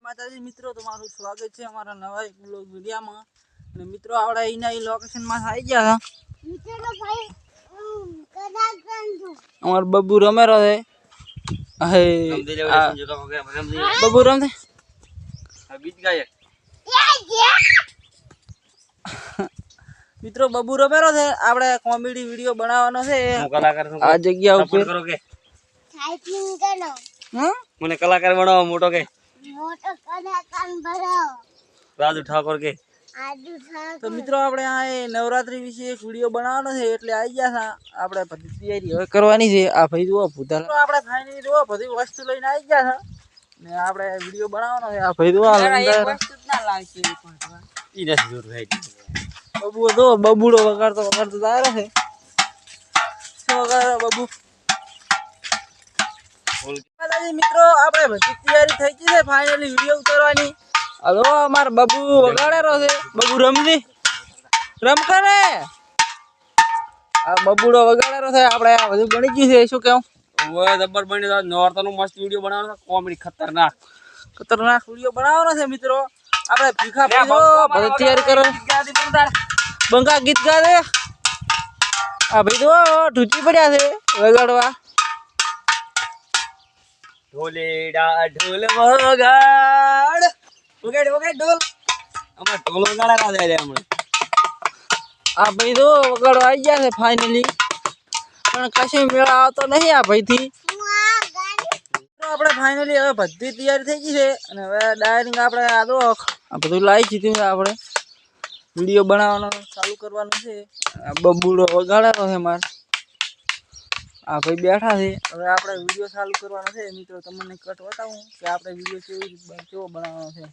માતાજી મિત્રો, તમારું સ્વાગત છે અમારા નવા એક બ્લોગ વિડિયોમાં। અને મિત્રો આપણે અહીંના એ લોકેશનમાં આવી ગયા હતા। અમાર બબ્બુ રમેરો છે। હે બબ્બુ રમે ગીત ગાય મિત્રો બબ્બુ રમેરો છે। આપણે કોમેડી વિડિયો બનાવવાનો છે આ જગ્યા ઉપર। મને કલાકાર બનાવો મોટો के मोटो कलाकार बनाओ राजू ठाकुर के तो मित्रों આપણે આ નવરાત્રી વિશે એક વિડિયો બનાવવાનો છે એટલે આવી ગયા હતા। આપણે બધી તૈયારી હવે કરવાની છે। આ ભાઈ જો ભૂતા આપણે ફાઇનલી જો બધી વસ્તુ લઈને આવી ગયા હતા ને આપણે વિડિયો બનાવવાનો છે। આ ભાઈ જો એક વસ્તુ જ ના લાગશે ઈ નથી જોર ભાઈ બબુ તો બબુડો વગાડતો દાયરો છે। શું વગાડે બબુ મિત્રો આપણે બધી તૈયારી થઈ ગઈ છે ફાઇનલી વિડિયો ઉતારવાની। હલો અમાર બબુ વગાડેરો છે બબુ રમજી રમ કરે આ બબુડો વગાડેરો છે। આપણે આ બધું બની ગયું છે શું કેવું ઓય જબર બની ગયો નોરતાનો મસ્ત વિડિયો બનાવવાનો છે કોમેડી ખતરનાક વિડિયો બનાવવાનો છે મિત્રો। આપણે ભીખા પીજો બધી તૈયારી કરો બંગા ગીત ગા દે આ ભાઈ તો ઢૂચી પડ્યા છે વગાડવા। ઢોલેડા ઢોલ વગાડ વગાડ ઢોલ અમાર ઢોલ વગાડવા જાય હમણાં આ ભાઈ તો વગાડવા આવી ગયા છે ફાઇનલી પણ કશી મેળા આવતો નહીં આ ભાઈથી। આપણે ફાઇનલી હવે બધી તૈયારી થઈ ગઈ છે અને હવે ડાયરિંગ આપણે આ બધું લાવી દીધું છે। આપણે વિડિયો બનાવવાનો ચાલુ કરવાનું છે। આ બબુડો વગાડવાનો છે માર આ ભાઈ બેઠા છે હવે આપણે વિડિયો ચાલુ કરવાનો છે મિત્રો। તમને કટ બતાવું કે આપણે વિડિયો કેવો બનાવવાનો છે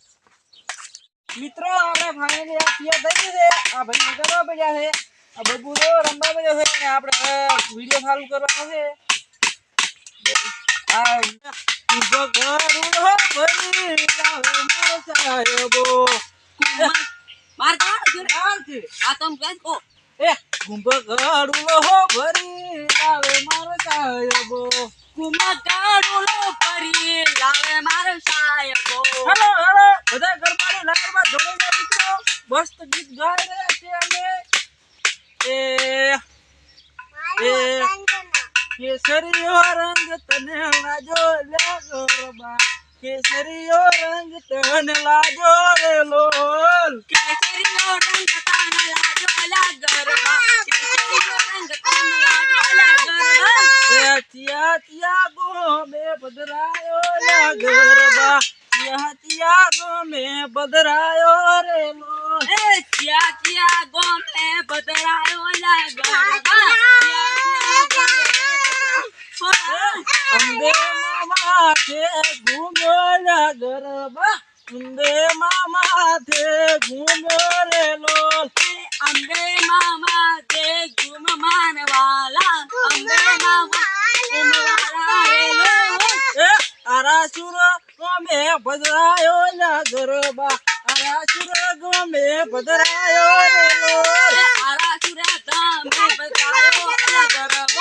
મિત્રો। આપણે ફાઇનલી આ તૈયાર થઈ ગઈ છે આ ભાઈ વગાડવા પડ્યા છે આ બબુડો રમવા પડ્યો છે અને આપણે વિડિયો ચાલુ કરવાનો છે। આ બગડું હો ભરી લાવે મારો સાહેબો માર ગાળ છે આ તમ ગાય કો એ કુંભગાડુલો હો ભરી લાવે મારો સાહેબો કુંભગાડુલો ભરી લાવે મારો સાહેબો। હેલો બધા ગરબાની લાગરમાં જોડે મિત્રો મસ્ત ગીત ગાઈ રહ્યા છે અમે કેસરીયો રંગ તને લાજો લે ગરબા કેસરીયો રંગ તને લાજો રે લોલ કેસરીયો રંગ તને લાજો લે ગરબા કેસરીયો રંગ તને લાજો લે ગરબા તિયા તિયા ગો મે પધરાયો લે ગરબા તિયા ગો મે પધરાયો રે લોલ તિયા તિયા ગો મે પધરાયો લે ગરબા અંબે મામા થે ઘૂમ્યો લે ગરબા અંબે મામા થે ઘૂમ્યો રે લોલ અંબે મામા થે ઘૂમ માનવાલા અંબે મામા ઘૂમવાલા રે લોલ આરાસુર ગમે ભદ્રાયો લે ગરબા આરાસુર ગમે ભદ્રાયો રે લોલ આરાસુર ગમે ભદ્રાયો લે ગરબા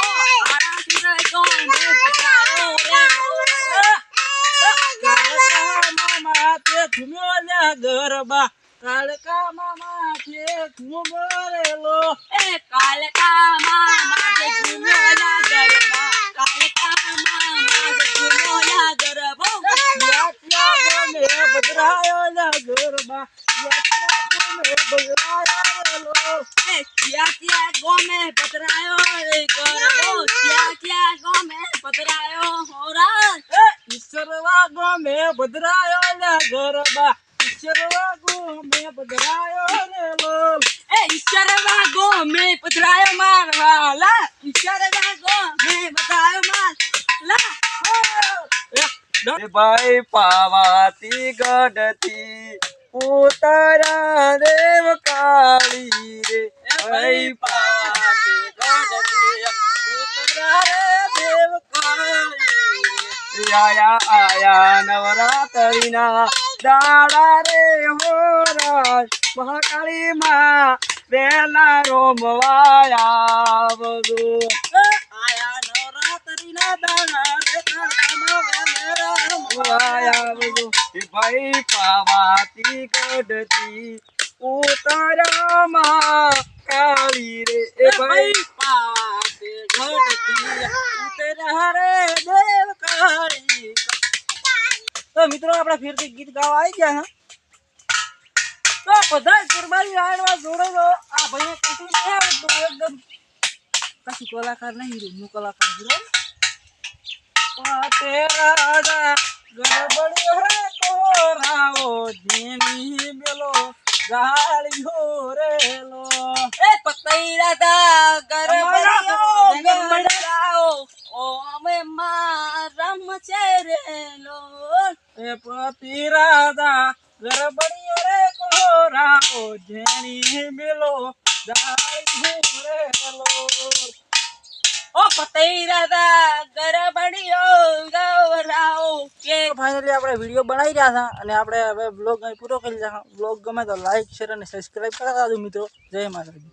ઘૂમ્યો લે ગરબા કાળકા મામા છે ઘૂમરેલો કાળકા મામા છે ઘૂમ્યો લે ગરબા કાળકા મામા છે ઘૂમ્યો લે ગરબા યાત્યા ગમે બદરાયો લે ગરબા યાત્યા ગમે બદરાયો યાત્યા ગમે બદરાયો રે ગરબો યાત્યા ગમે બદરાયો હોરા ઈશ્વરવા ગમે બદરાયો લે ગરબા ઈશ્વરવા ગમે બદરાયો રે લોલ ઈશ્વરવા ગમે બદરાયો મારવાલા ઈશ્વરવા ગમે બદરાયો મારલા ભાઈ પાવાતી ગઢથી ઉતારા દેવ કાળી રે ભાઈ પાવાતી ગઢથી ઉતારા દેવ કાળી આયા નવરાત્રિના દાડા રે હોરાજ મહાકાળી માં વેલા રોમવાયા બધું આયા નવરાત્રિના દાડા રે આવજો એ ભાઈ પાવાતી ગઢતી ઉતારામાં કાળી રે એ ભાઈ પાવાતી ગઢતી ઉતારા રે દેવ કાળી. તો મિત્રો આપણે ફેરથી ગીત ગાવા આવી ગયા હા. તો બધા ગરબાની લાઈનમાં જોડેલો આ ભાઈને કશું નહીં આવડતું એકદમ કશું કલાકાર નહીં હીરો કલાકાર હીરો તેરા ગરબડિયો રે કોરાઓ જેની બેલો ગાળિયો રેલો એ પતૈરા દા ગરબડિયો ઓ અમે મારમ છે રેલો એ પતૈરા દા ગરબડિયો રે કોરાઓ જેની બેલો ગાળિયો રેલો ઓ પતૈરા દા ગરબડિયો ગવરાઓ કે ફાઇનલી આપણે વિડિયો બનાવી રહ્યા હતા અને આપણે હવે બ્લોગ અહીં પૂરો કરી રહ્યા. બ્લોગ ગમે તો લાઈક શેર અને સબસ્ક્રાઇબ કરા દો મિત્રો. જય માતાજી.